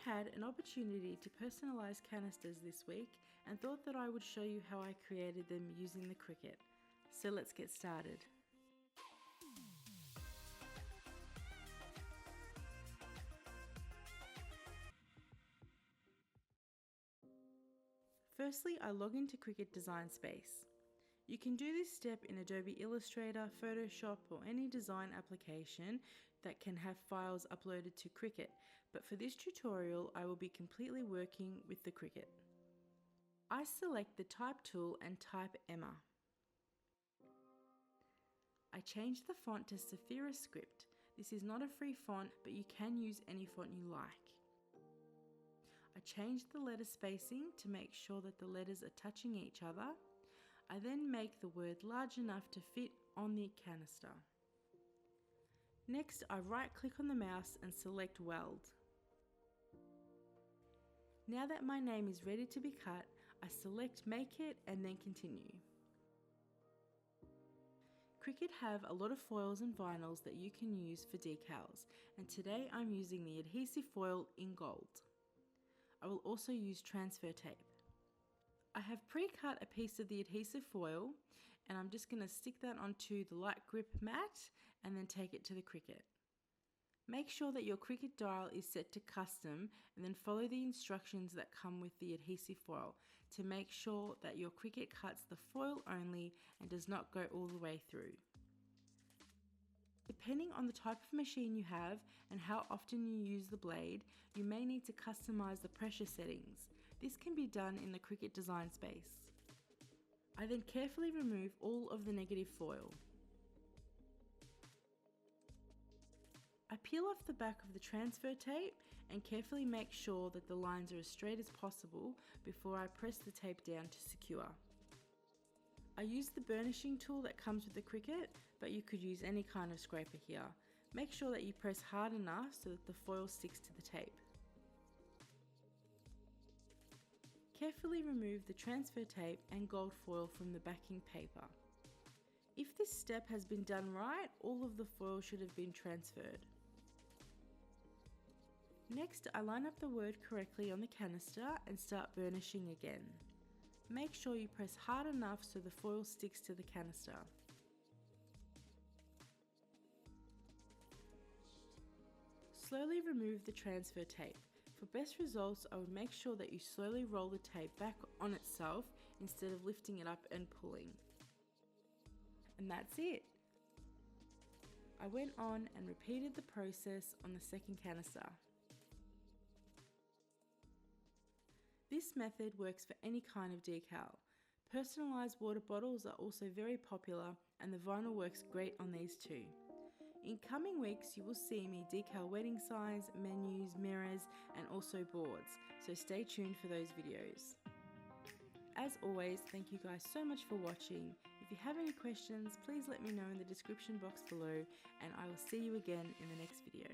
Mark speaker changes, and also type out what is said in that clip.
Speaker 1: had an opportunity to personalize canisters this week and thought that I would show you how I created them using the Cricut. So let's get started. Firstly, I log into Cricut Design Space. You can do this step in Adobe Illustrator, Photoshop, or any design application that can have files uploaded to Cricut, but for this tutorial I will be completely working with the Cricut. I select the Type tool and type Emma. I change the font to Saphira Script. This is not a free font, but you can use any font you like. I change the letter spacing to make sure that the letters are touching each other. I then make the word large enough to fit on the canister. Next, I right-click on the mouse and select Weld. Now that my name is ready to be cut, I select Make It and then Continue. Cricut have a lot of foils and vinyls that you can use for decals, and today I'm using the Adhesive Foil in gold. I will also use transfer tape. I have pre-cut a piece of the adhesive foil and I'm just going to stick that onto the light grip mat and then take it to the Cricut. Make sure that your Cricut dial is set to custom and then follow the instructions that come with the adhesive foil to make sure that your Cricut cuts the foil only and does not go all the way through. Depending on the type of machine you have and how often you use the blade, you may need to customize the pressure settings. This can be done in the Cricut Design Space. I then carefully remove all of the negative foil. I peel off the back of the transfer tape and carefully make sure that the lines are as straight as possible before I press the tape down to secure. I use the burnishing tool that comes with the Cricut, but you could use any kind of scraper here. Make sure that you press hard enough so that the foil sticks to the tape. Carefully remove the transfer tape and gold foil from the backing paper. If this step has been done right, all of the foil should have been transferred. Next, I line up the word correctly on the canister and start burnishing again. Make sure you press hard enough so the foil sticks to the canister. Slowly remove the transfer tape. For best results, I would make sure that you slowly roll the tape back on itself instead of lifting it up and pulling. And that's it. I went on and repeated the process on the second canister. This method works for any kind of decal. Personalised water bottles are also very popular and the vinyl works great on these too. In coming weeks you will see me decal wedding signs, menus, mirrors and also boards, so stay tuned for those videos. As always, thank you guys so much for watching. If you have any questions, please let me know in the description box below and I will see you again in the next video.